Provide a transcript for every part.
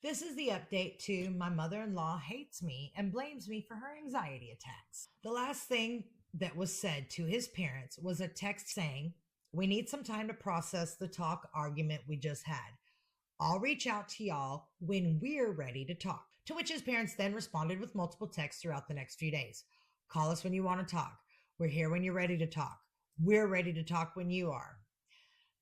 This is the update to my mother in law hates me and blames me for her anxiety attacks. The last thing that was said to his parents was a text saying, "We need some time to process the talk argument we just had. I'll reach out to y'all when we're ready to talk." To which his parents then responded with multiple texts throughout the next few days. "Call us when you want to talk. We're here when you're ready to talk. We're ready to talk when you are."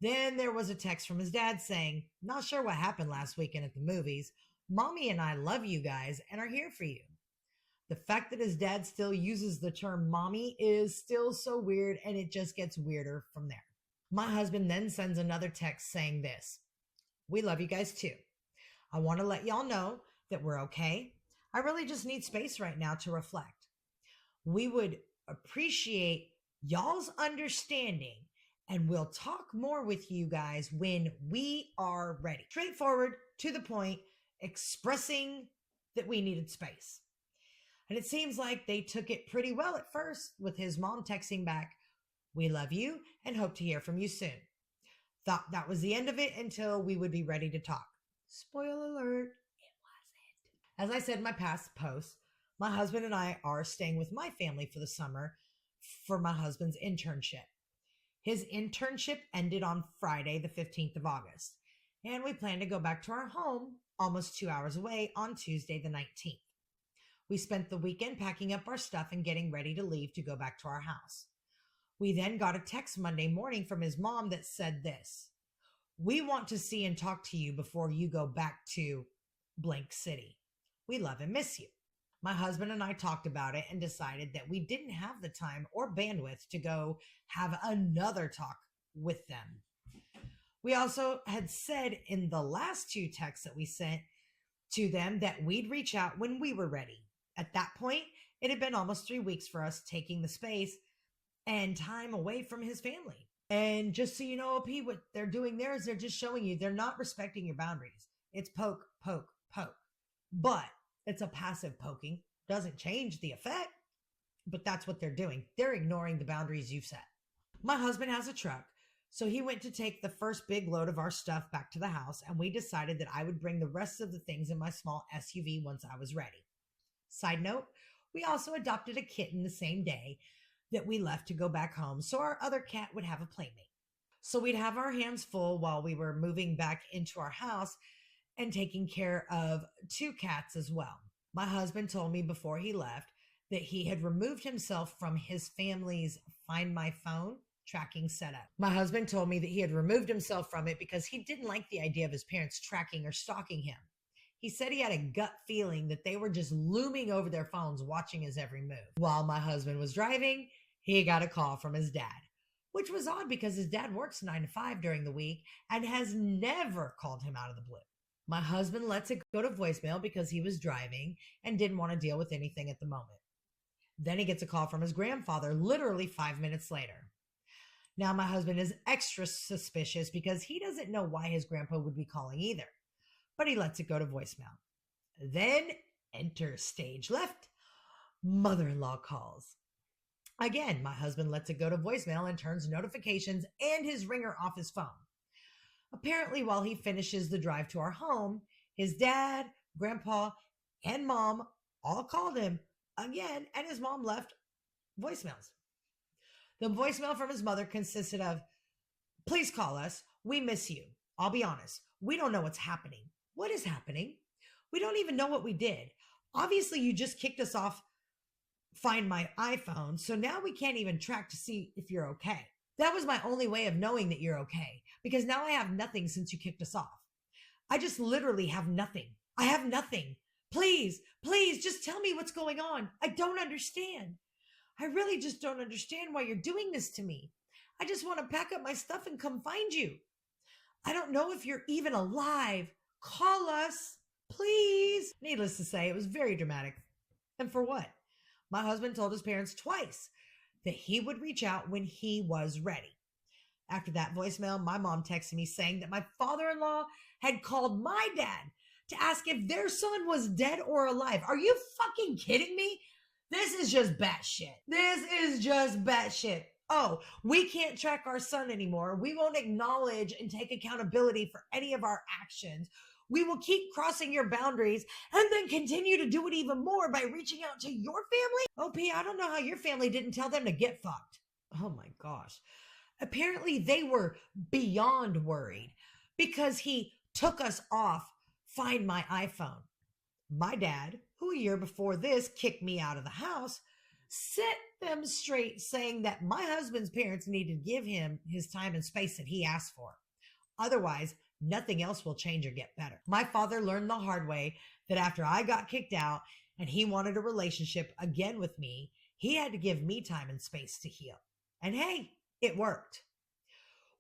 Then there was a text from his dad saying, "Not sure what happened last weekend at the movies. Mommy and I love you guys and are here for you." The fact that his dad still uses the term mommy is still so weird, and it just gets weirder from there. My husband then sends another text saying this: "We love you guys too. I want to let y'all know that we're okay. I really just need space right now to reflect. We would appreciate y'all's understanding, and we'll talk more with you guys when we are ready." Straightforward, to the point, expressing that we needed space. And it seems like they took it pretty well at first, with his mom texting back, "We love you and hope to hear from you soon." Thought that was the end of it until we would be ready to talk. Spoiler alert, it wasn't. As I said in my past posts, my husband and I are staying with my family for the summer for my husband's internship. His internship ended on Friday, the 15th of August, and we plan to go back to our home almost 2 hours away on Tuesday, the 19th. We spent the weekend packing up our stuff and getting ready to leave to go back to our house. We then got a text Monday morning from his mom that said this: "We want to see and talk to you before you go back to blank city. We love and miss you." My husband and I talked about it and decided that we didn't have the time or bandwidth to go have another talk with them. We also had said in the last two texts that we sent to them that we'd reach out when we were ready. At that point, it had been almost 3 weeks for us taking the space and time away from his family. And just so you know, OP, what they're doing there is they're just showing you they're not respecting your boundaries. It's poke, poke, poke. But it's a passive poking. Doesn't change the effect, but that's what they're doing. They're ignoring the boundaries you've set. My husband has a truck, so he went to take the first big load of our stuff back to the house, and we decided that I would bring the rest of the things in my small SUV once I was ready. Side note, we also adopted a kitten the same day that we left to go back home, so our other cat would have a playmate. So we'd have our hands full while we were moving back into our house and taking care of 2 cats as well. My husband told me before he left that he had removed himself from his family's Find My Phone tracking setup. My husband told me that he had removed himself from it because he didn't like the idea of his parents tracking or stalking him. He said he had a gut feeling that they were just looming over their phones watching his every move. While my husband was driving, he got a call from his dad, which was odd because his dad works 9 to 5 during the week and has never called him out of the blue. My husband lets it go to voicemail because he was driving and didn't want to deal with anything at the moment. Then he gets a call from his grandfather literally 5 minutes later. Now my husband is extra suspicious because he doesn't know why his grandpa would be calling either, but he lets it go to voicemail. Then enter stage left. Mother-in-law calls. Again, my husband lets it go to voicemail and turns notifications and his ringer off his phone. Apparently, while he finishes the drive to our home, his dad, grandpa, and mom all called him again, and his mom left voicemails. The voicemail from his mother consisted of, "Please call us. We miss you. I'll be honest. We don't know what's happening." What is happening? We don't even know what we did. Obviously, you just kicked us off Find My iPhone, so now we can't even track to see if you're okay. That was my only way of knowing that you're okay, because now I have nothing since you kicked us off. I just literally have nothing. I have nothing. Please, please, just tell me what's going on. I don't understand. I really just don't understand why you're doing this to me. I just want to pack up my stuff and come find you. I don't know if you're even alive. Call us, please. Needless to say, it was very dramatic. And for what? My husband told his parents twice that he would reach out when he was ready. After that voicemail, my mom texted me saying that my father-in-law had called my dad to ask if their son was dead or alive. Are you fucking kidding me? This is just batshit. This is just batshit. Oh, we can't track our son anymore. We won't acknowledge and take accountability for any of our actions. We will keep crossing your boundaries and then continue to do it even more by reaching out to your family. OP, I don't know how your family didn't tell them to get fucked. Oh my gosh. Apparently, they were beyond worried because he took us off Find My iPhone. My dad, who a year before this kicked me out of the house, set them straight saying that my husband's parents needed to give him his time and space that he asked for. Otherwise, nothing else will change or get better. My father learned the hard way that after I got kicked out and he wanted a relationship again with me, he had to give me time and space to heal. And hey, it worked.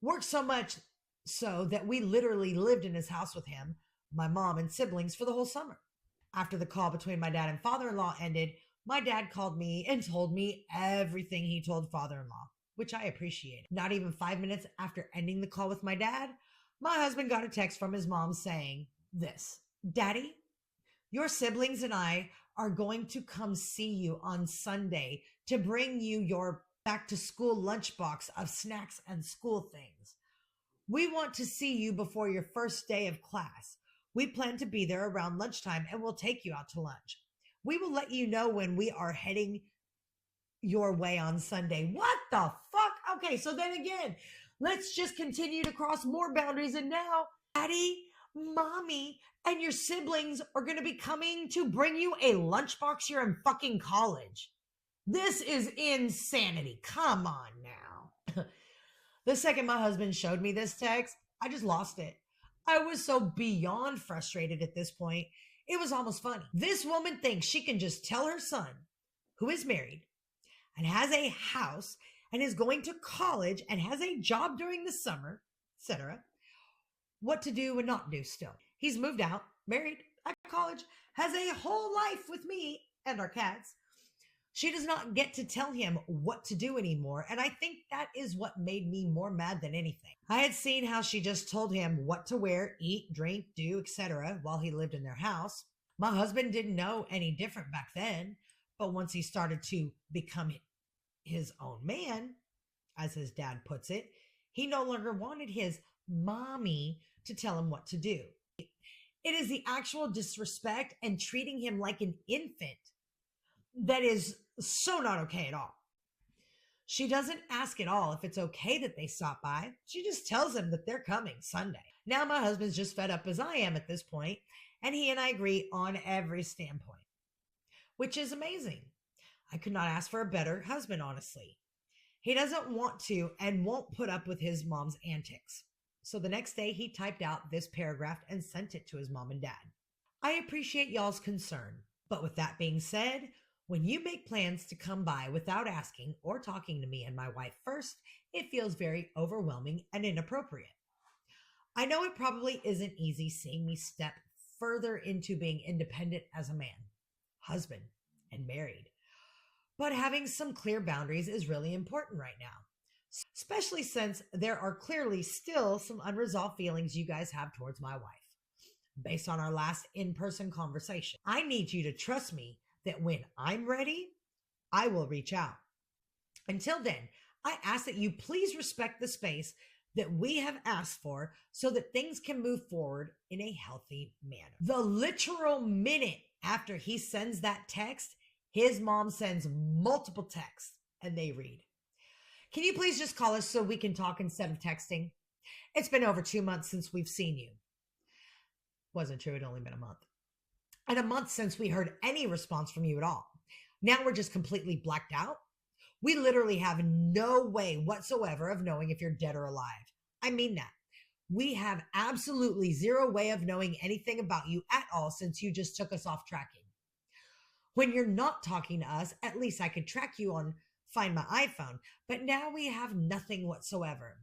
Worked so much so that we literally lived in his house with him, my mom, and siblings for the whole summer. After the call between my dad and father-in-law ended, my dad called me and told me everything he told father-in-law, which I appreciated. Not even 5 minutes after ending the call with my dad, my husband got a text from his mom saying this: Daddy, your siblings and I are going to come see you on Sunday to bring you your back to school lunchbox of snacks and school things. We want to see you before your first day of class. We plan to be there around lunchtime and we'll take you out to lunch. We will let you know when we are heading your way on Sunday. What the fuck? Okay, so then again, let's just continue to cross more boundaries. And now, Daddy, Mommy, and your siblings are going to be coming to bring you a lunchbox. You're in fucking college. This is insanity. Come on now. The second my husband showed me this text, I just lost it. I was so beyond frustrated at this point. It was almost funny. This woman thinks she can just tell her son, who is married and has a house and is going to college and has a job during the summer, etc., what to do and not do still. He's moved out, married, at college, has a whole life with me and our cats. She does not get to tell him what to do anymore, and I think that is what made me more mad than anything. I had seen how she just told him what to wear, eat, drink, do, etc. while he lived in their house. My husband didn't know any different back then, but once he started to become his own man, as his dad puts it, he no longer wanted his mommy to tell him what to do. It is the actual disrespect and treating him like an infant that is so not okay at all. She doesn't ask at all if it's okay that they stop by. She just tells him that they're coming Sunday. Now my husband's just fed up as I am at this point, and he and I agree on every standpoint, which is amazing. I could not ask for a better husband, honestly. He doesn't want to and won't put up with his mom's antics. So the next day he typed out this paragraph and sent it to his mom and dad. I appreciate y'all's concern, but with that being said, when you make plans to come by without asking or talking to me and my wife first, it feels very overwhelming and inappropriate. I know it probably isn't easy seeing me step further into being independent as a man, husband, and married, but having some clear boundaries is really important right now, especially since there are clearly still some unresolved feelings you guys have towards my wife. Based on our last in-person conversation, I need you to trust me that when I'm ready, I will reach out. Until then, I ask that you please respect the space that we have asked for so that things can move forward in a healthy manner. The literal minute after he sends that text, his mom sends multiple texts and they read, "Can you please just call us so we can talk instead of texting? It's been over 2 months since we've seen you." Wasn't true. It'd only been a month. And a month since we heard any response from you at all. Now we're just completely blacked out. We literally have no way whatsoever of knowing if you're dead or alive. I mean that. We have absolutely zero way of knowing anything about you at all since you just took us off tracking. When you're not talking to us, at least I could track you on Find My iPhone, but now we have nothing whatsoever.